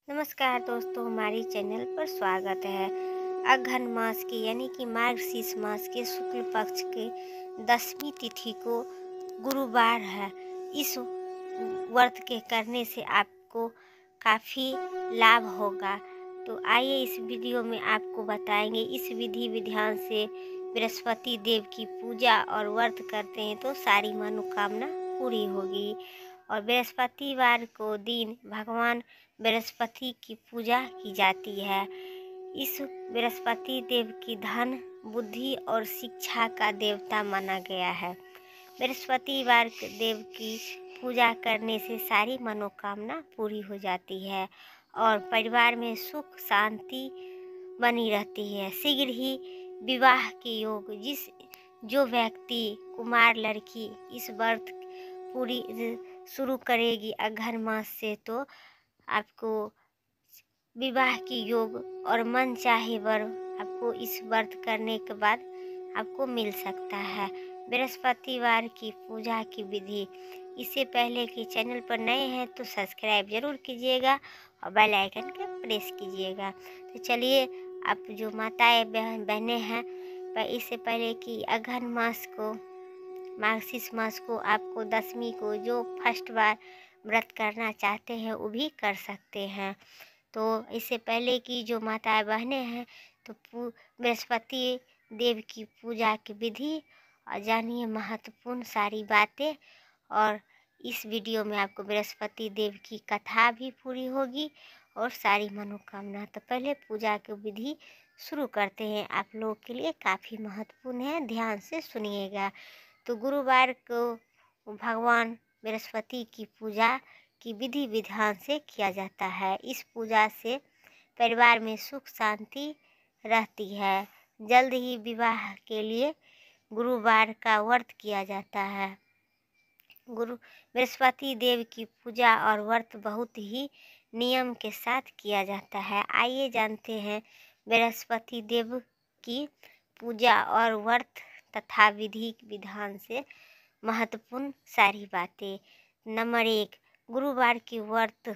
नमस्कार दोस्तों, हमारी चैनल पर स्वागत है। अघन मास की यानी कि मार्गशीर्ष मास के शुक्ल पक्ष के 10वीं तिथि को गुरुवार है। इस व्रत के करने से आपको काफ़ी लाभ होगा। तो आइए इस वीडियो में आपको बताएंगे। इस विधि विधान से बृहस्पति देव की पूजा और व्रत करते हैं तो सारी मनोकामना पूरी होगी। और बृहस्पतिवार को दिन भगवान बृहस्पति की पूजा की जाती है। इस बृहस्पति देव की धन, बुद्धि और शिक्षा का देवता माना गया है। बृहस्पतिवार देव की पूजा करने से सारी मनोकामना पूरी हो जाती है और परिवार में सुख शांति बनी रहती है। शीघ्र ही विवाह के योग। जो व्यक्ति कुमार लड़की इस व्रत पूरी शुरू करेगी अघन मास से, तो आपको विवाह की योग और मन चाहे वर आपको इस व्रत करने के बाद आपको मिल सकता है। बृहस्पतिवार की पूजा की विधि। इससे पहले कि चैनल पर नए हैं तो सब्सक्राइब जरूर कीजिएगा और बेल आइकन का प्रेस कीजिएगा। तो चलिए, आप जो माताएं बहनें हैं, इससे पहले कि अघन मास को मार्गशीर्ष मास को आपको 10वीं को जो फर्स्ट बार व्रत करना चाहते हैं वो भी कर सकते हैं। तो इससे पहले कि जो माताएं बहनें हैं तो बृहस्पति देव की पूजा की विधि और जानिए महत्वपूर्ण सारी बातें। और इस वीडियो में आपको बृहस्पति देव की कथा भी पूरी होगी और सारी मनोकामना। तो पहले पूजा की विधि शुरू करते हैं। आप लोगों के लिए काफ़ी महत्वपूर्ण है, ध्यान से सुनिएगा। तो गुरुवार को भगवान बृहस्पति की पूजा की विधि विधान से किया जाता है। इस पूजा से परिवार में सुख शांति रहती है। जल्द ही विवाह के लिए गुरुवार का व्रत किया जाता है। बृहस्पति देव की पूजा और व्रत बहुत ही नियम के साथ किया जाता है। आइए जानते हैं बृहस्पति देव की पूजा और व्रत तथा विधि विधान से महत्वपूर्ण सारी बातें। नंबर 1, गुरुवार की व्रत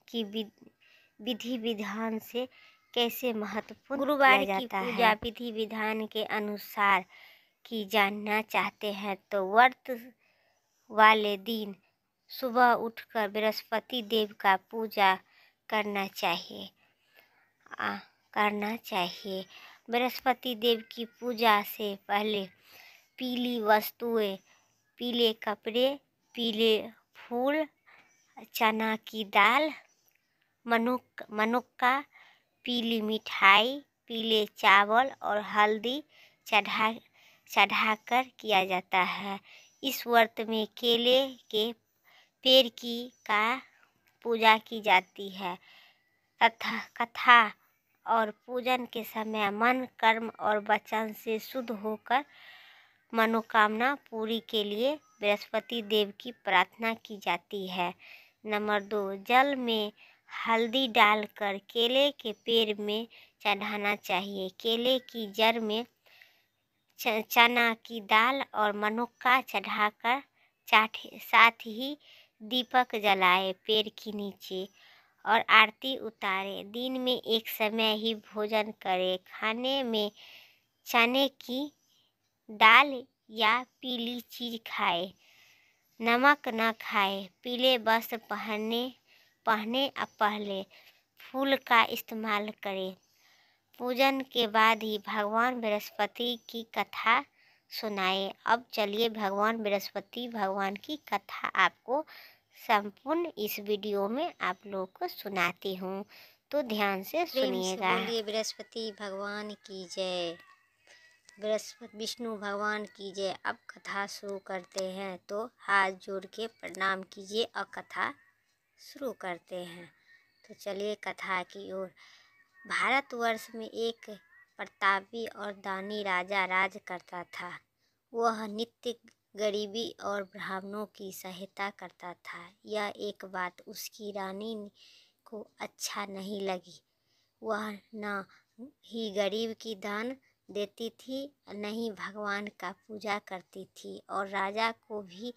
की विधि विधान से कैसे महत्वपूर्ण गुरुवार की पूजा विधि विधान के अनुसार की जानना चाहते हैं तो व्रत वाले दिन सुबह उठकर बृहस्पति देव का पूजा करना चाहिए। बृहस्पति देव की पूजा से पहले पीली वस्तुएं, पीले कपड़े, पीले फूल, चना की दाल, मनुक्का, पीली मिठाई, पीले चावल और हल्दी चढ़ाकर किया जाता है। इस व्रत में केले के पेड़ की का पूजा की जाती है तथा कथा और पूजन के समय मन, कर्म और वचन से शुद्ध होकर मनोकामना पूरी के लिए बृहस्पति देव की प्रार्थना की जाती है। नंबर 2, जल में हल्दी डालकर केले के पेड़ में चढ़ाना चाहिए। केले की जड़ में चना की दाल और मनुक्का चढ़ाकर साथ ही दीपक जलाए पेड़ के नीचे और आरती उतारे। दिन में एक समय ही भोजन करे। खाने में चने की दाल या पीली चीज खाए। नमक न खाए। पीले वस्त्र पहले फूल का इस्तेमाल करें। पूजन के बाद ही भगवान बृहस्पति की कथा सुनाए। अब चलिए भगवान की कथा आपको संपूर्ण इस वीडियो में आप लोग को सुनाती हूँ, तो ध्यान से सुनिएगा। बोलिए बृहस्पति भगवान की जय, बृहस्पति विष्णु भगवान की जय। अब कथा शुरू करते हैं, तो हाथ जोड़ के प्रणाम कीजिए और कथा शुरू करते हैं। तो चलिए कथा की ओर। भारतवर्ष में एक प्रतापी और दानी राजा राज करता था। वह नित्य गरीबी और ब्राह्मणों की सहायता करता था। यह एक बात उसकी रानी को अच्छा नहीं लगी। वह न ही गरीब की दान देती थी, न ही भगवान का पूजा करती थी और राजा को भी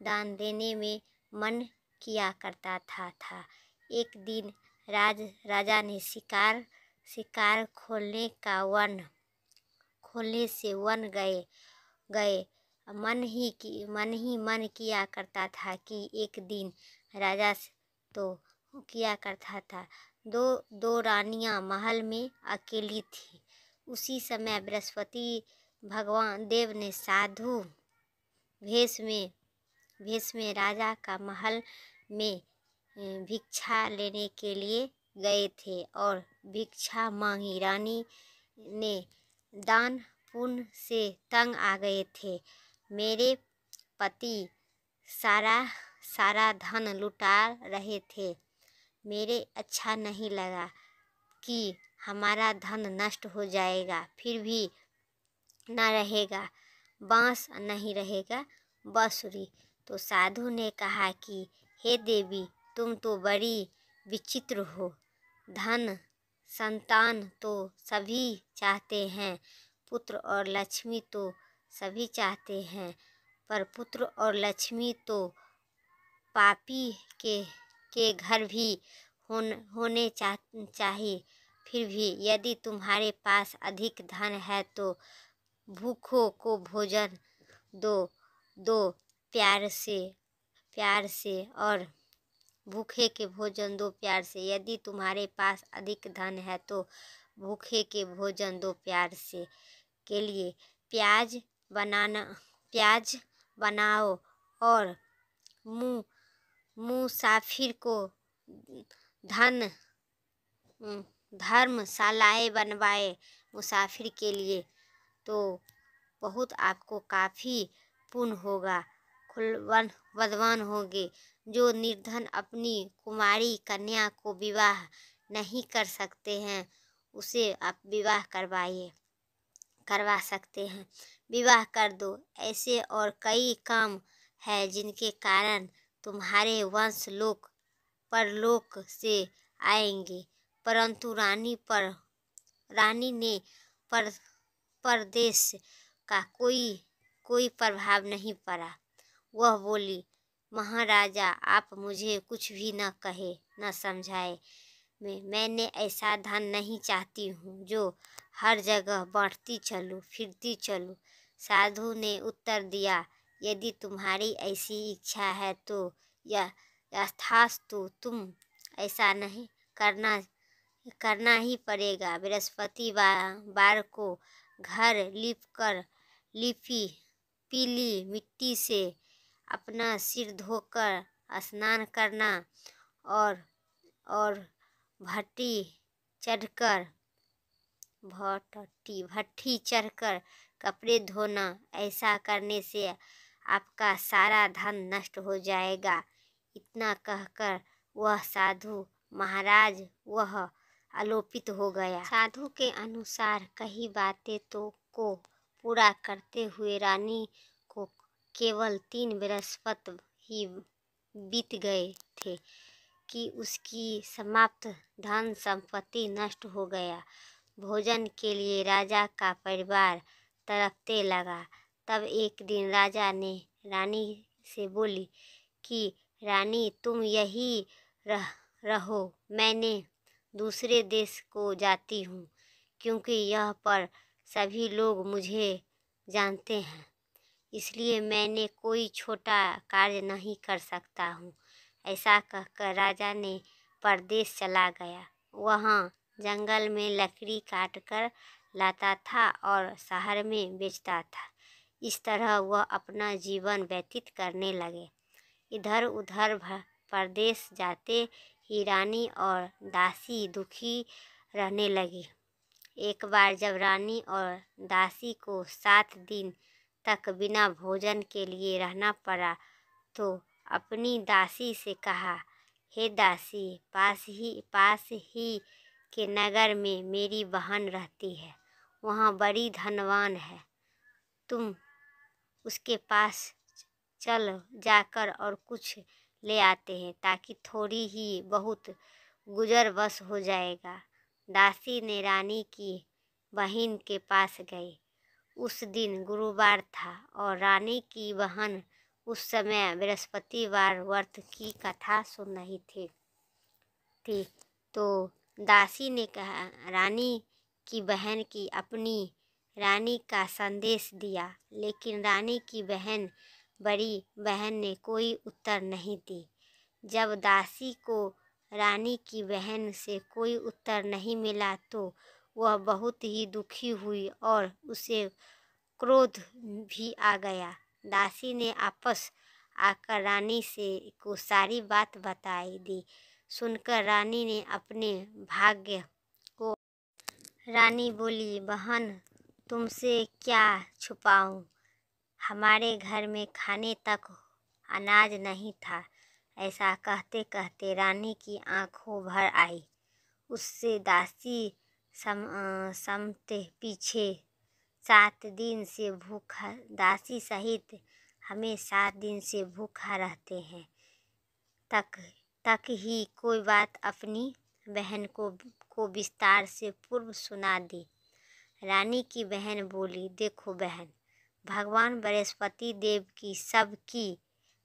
दान देने में मन किया करता था। एक दिन राजा ने शिकार खोलने से वन गए। मन किया करता था कि एक दिन राजा तो किया करता था। दो रानियां महल में अकेली थी। उसी समय बृहस्पति भगवान देव ने साधु भेष में राजा का महल में भिक्षा लेने के लिए गए थे और भिक्षा मांगी। रानी ने दान पुण्य से तंग आ गए थे। मेरे पति सारा धन लुटा रहे थे। मेरे अच्छा नहीं लगा कि हमारा धन नष्ट हो जाएगा, फिर भी न रहेगा बांस, नहीं रहेगा बांसुरी। तो साधु ने कहा कि हे देवी, तुम तो बड़ी विचित्र हो। धन संतान तो सभी चाहते हैं, पुत्र और लक्ष्मी तो सभी चाहते हैं, पर पुत्र और लक्ष्मी तो पापी के घर भी होने चाहिए। फिर भी यदि तुम्हारे पास अधिक धन है तो भूखों को भोजन दो प्यार से और भूखे के भोजन दो प्यार से। यदि तुम्हारे पास अधिक धन है तो भूखे के भोजन दो प्यार से। के लिए प्याज बनाओ और मुसाफिर को धर्मशालाएं बनवाए मुसाफिर के लिए, तो बहुत आपको काफ़ी पुण्य होगा, बलवान होंगे। जो निर्धन अपनी कुमारी कन्या को विवाह नहीं कर सकते हैं, उसे आप विवाह करवा सकते हैं, विवाह कर दो। ऐसे और कई काम है जिनके कारण तुम्हारे वंश परलोक से आएंगे। परंतु रानी ने परदेश का कोई प्रभाव नहीं पड़ा। वह बोली, महाराजा, आप मुझे कुछ भी न कहे न समझाए। मैंने ऐसा धन नहीं चाहती हूँ जो हर जगह बांटती फिरती चलूँ। साधु ने उत्तर दिया, यदि तुम्हारी ऐसी इच्छा है तो यथास्तु तुम ऐसा नहीं करना ही पड़ेगा। बृहस्पतिवार को घर पीली मिट्टी से अपना सिर धोकर स्नान करना और भट्टी चढ़कर कपड़े धोना। ऐसा करने से आपका सारा धन नष्ट हो जाएगा। इतना कहकर वह साधु महाराज आलोपित हो गया। साधु के अनुसार कई बातें को पूरा करते हुए रानी को केवल 3 बृहस्पति ही बीत गए थे कि उसकी समाप्त धन संपत्ति नष्ट हो गया। भोजन के लिए राजा का परिवार तड़पने लगा। तब एक दिन राजा ने रानी से बोली कि रानी, तुम यही रहो, मैंने दूसरे देश को जाती हूँ, क्योंकि यह पर सभी लोग मुझे जानते हैं, इसलिए मैंने कोई छोटा कार्य नहीं कर सकता हूँ। ऐसा कहकर राजा ने परदेश चला गया। वहाँ जंगल में लकड़ी काटकर लाता था और शहर में बेचता था। इस तरह वह अपना जीवन व्यतीत करने लगे। इधर उधर परदेश जाते ही रानी और दासी दुखी रहने लगी। एक बार जब रानी और दासी को 7 दिन तक बिना भोजन के लिए रहना पड़ा, तो अपनी दासी से कहा, हे दासी, पास ही के नगर में मेरी बहन रहती है, वहाँ बड़ी धनवान है। तुम उसके पास चल जाकर और कुछ ले आते हैं, ताकि थोड़ी ही बहुत गुजर बस हो जाएगा। दासी ने रानी की बहन के पास गई। उस दिन गुरुवार था और रानी की बहन उस समय बृहस्पतिवार व्रत की कथा सुन रही थी। तो दासी ने कहा रानी की बहन की अपनी रानी का संदेश दिया, लेकिन रानी की बड़ी बहन ने कोई उत्तर नहीं दी। जब दासी को रानी की बहन से कोई उत्तर नहीं मिला तो वह बहुत ही दुखी हुई और उसे क्रोध भी आ गया। दासी ने आपस आकर रानी से को सारी बात बताई दी। सुनकर रानी ने अपने भाग्य को रानी बोली, बहन तुमसे क्या छुपाऊं, हमारे घर में खाने तक अनाज नहीं था। ऐसा कहते कहते रानी की आंखों भर आई। उससे दासी समते पीछे 7 दिन से भूखा, दासी सहित हमें 7 दिन से भूखा रहते हैं। तक ही कोई बात अपनी बहन को विस्तार से पूर्व सुना दी। रानी की बहन बोली, देखो बहन, भगवान बृहस्पति देव की सबकी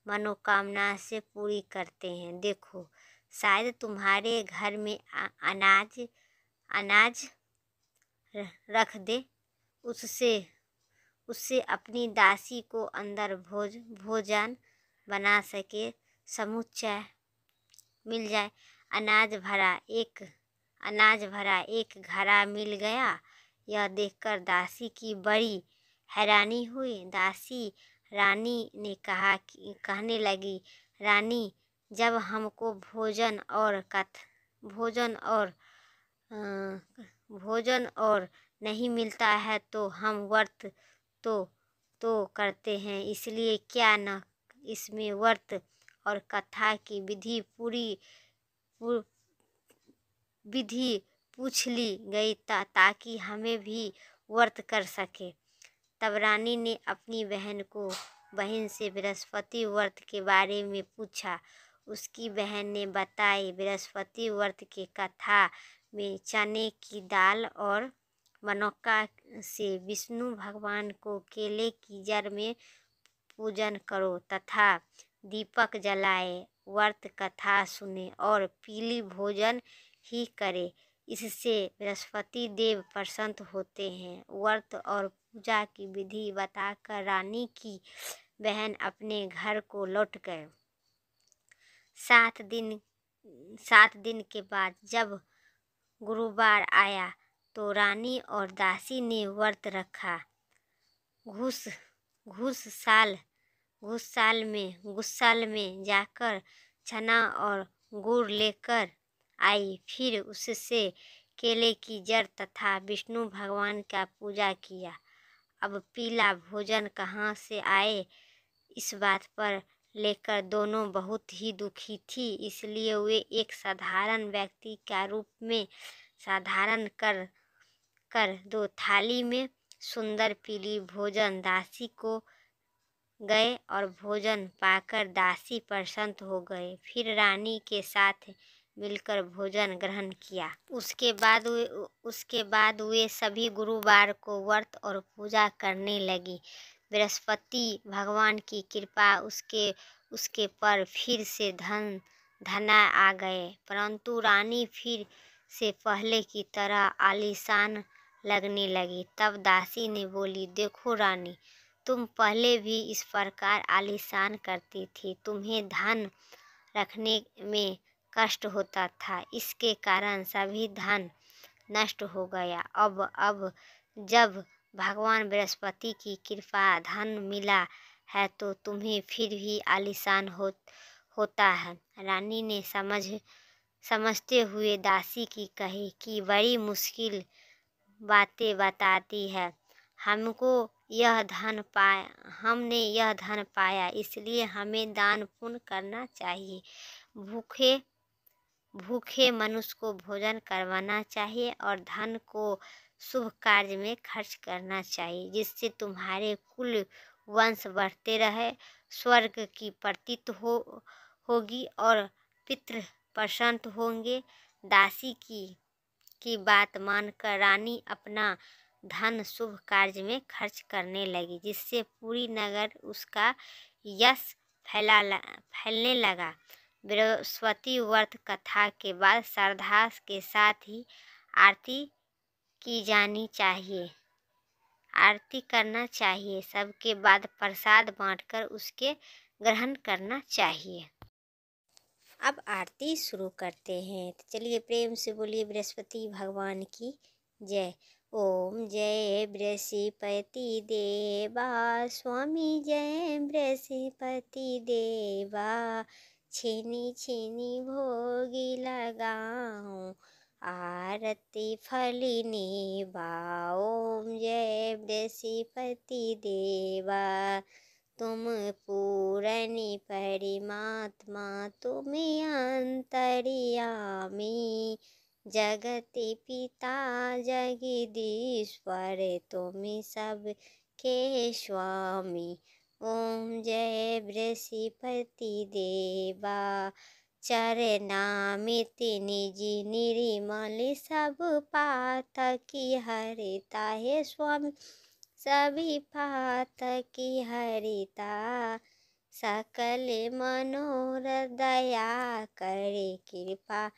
मनोकामना से पूरी करते हैं। देखो, शायद तुम्हारे घर में अनाज रख दे, उससे अपनी दासी को अंदर भोजन बना सके, समुच्चय मिल जाए। अनाज भरा एक घड़ा मिल गया। यह देखकर दासी की बड़ी हैरानी हुई। दासी रानी ने कहने लगी, रानी, जब हमको भोजन और नहीं मिलता है तो हम व्रत तो करते हैं, इसलिए क्या न इसमें व्रत और कथा की विधि पूछ ली गई ताकि हमें भी व्रत कर सके। तब रानी ने अपनी बहन से बृहस्पति व्रत के बारे में पूछा। उसकी बहन ने बताई, बृहस्पति व्रत के कथा में चने की दाल और मनोका से विष्णु भगवान को केले की जड़ में पूजन करो तथा दीपक जलाए, व्रत कथा सुने और पीली भोजन ही करे। इससे बृहस्पति देव प्रसन्न होते हैं। व्रत और पूजा की विधि बताकर रानी की बहन अपने घर को लौट गए। 7 दिन के बाद जब गुरुवार आया तो रानी और दासी ने व्रत रखा। घुसाल में जाकर चना और गुड़ लेकर आई। फिर उससे केले की जड़ तथा विष्णु भगवान का पूजा किया। अब पीला भोजन कहाँ से आए, इस बात पर लेकर दोनों बहुत ही दुखी थी। इसलिए वे एक साधारण व्यक्ति का रूप में साधारण कर 2 थाली में सुंदर पीली भोजन दासी को गए और भोजन पाकर दासी प्रसन्न हो गए। फिर रानी के साथ मिलकर भोजन ग्रहण किया। उसके बाद वे सभी गुरुवार को व्रत और पूजा करने लगी। बृहस्पति भगवान की कृपा उसके पर फिर से धना आ गए, परंतु रानी फिर से पहले की तरह आलीशान लगने लगी। तब दासी ने बोली, देखो रानी, तुम पहले भी इस प्रकार आलीशान करती थी। तुम्हें धन रखने में कष्ट होता था, इसके कारण सभी धन नष्ट हो गया। अब जब भगवान बृहस्पति की कृपा धन मिला है तो तुम्हें फिर भी आलीशान होता है। रानी ने समझते हुए दासी की कही कि बड़ी मुश्किल बातें बताती है। हमने यह धन पाया, इसलिए हमें दान पुण्य करना चाहिए। भूखे मनुष्य को भोजन करवाना चाहिए और धन को शुभ कार्य में खर्च करना चाहिए, जिससे तुम्हारे कुल वंश बढ़ते रहे, स्वर्ग की प्रतीत होगी और पितृ प्रसन्न होंगे। दासी की बात मानकर रानी अपना धन शुभ कार्य में खर्च करने लगी, जिससे पूरी नगर उसका यश फैलने लगा। बृहस्पति व्रत कथा के बाद श्रद्धा के साथ ही आरती की जानी चाहिए, आरती करना चाहिए। सबके बाद प्रसाद बांटकर उसके ग्रहण करना चाहिए। अब आरती शुरू करते हैं, तो चलिए प्रेम से बोलिए बृहस्पति भगवान की जय। ओम जय बृहस्पति देवा, स्वामी जय बृहस्पति देवा, छेनी छेनी भोगी लगाऊं, आरती फलिनी बा। ओम जय बृहस्पति देवा, तुम पूरनी परमात्मा, तुम अंतर्यामी, जगति पिता जगदीश्वर, तुम सब के स्वामी। ओम जय बृहस्पति देवा, चरनामित निज निर्मल, सब पातकी हरता है स्वामी, सभी पातकी हरिता, सकल मनोरथ दया करे, कृपा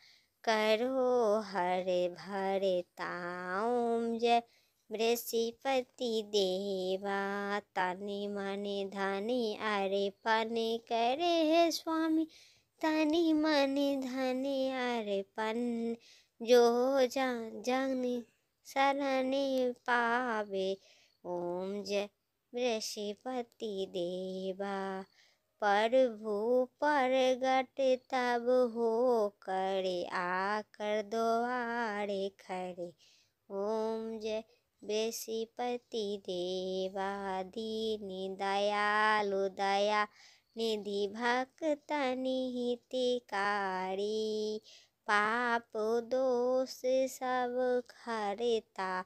करो हरे भरता। ओम जय बृहस्पति देवा, तनि मनि धनि अर्पण करे है स्वामी, तनि मनि धनि अर्पण, जो जन शरण पावे। ओम जय बृहस्पति देवा, प्रभु प्रगट तब हो करे, आकर द्वारे खड़े। ओम जय बृहस्पति देवा, दीन दयालु दया निधि, भक्तन हितकारी, पाप दोष सब हरता,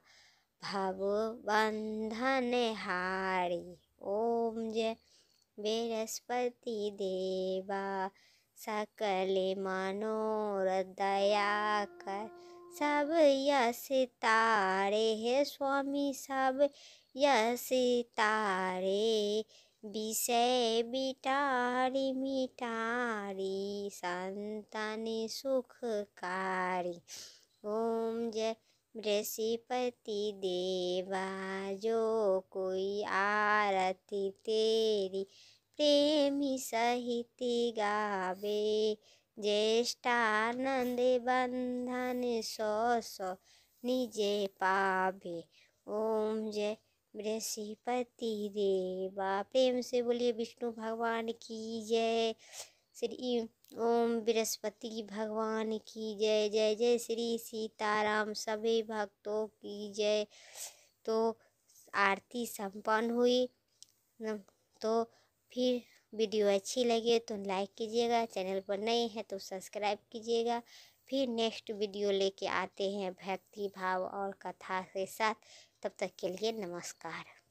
भव बंधन हारी। ओम जय बृहस्पति देवा, सकल मनोरथ दया कर, सब यश तारे है स्वामी, सब यश तारे, विषय बिटारी मिटारी, संतान सुखकारी। ओम जय बृहस्पति देवा, जो कोई आरती तेरी प्रेमी सहित गावे, ज्येष्ठानंद बंधन सौ सौ निजे पावे। ओम जय बृहस्पति देवा, प्रेम से बोलिए विष्णु भगवान की जय। श्री ओम बृहस्पति भगवान की जय। जय जय श्री सीताराम, सभी भक्तों की जय। तो आरती संपन्न हुई, तो फिर वीडियो अच्छी लगे तो लाइक कीजिएगा, चैनल पर नए हैं तो सब्सक्राइब कीजिएगा। फिर नेक्स्ट वीडियो लेके आते हैं भक्ति भाव और कथा के साथ। तब तक के लिए नमस्कार।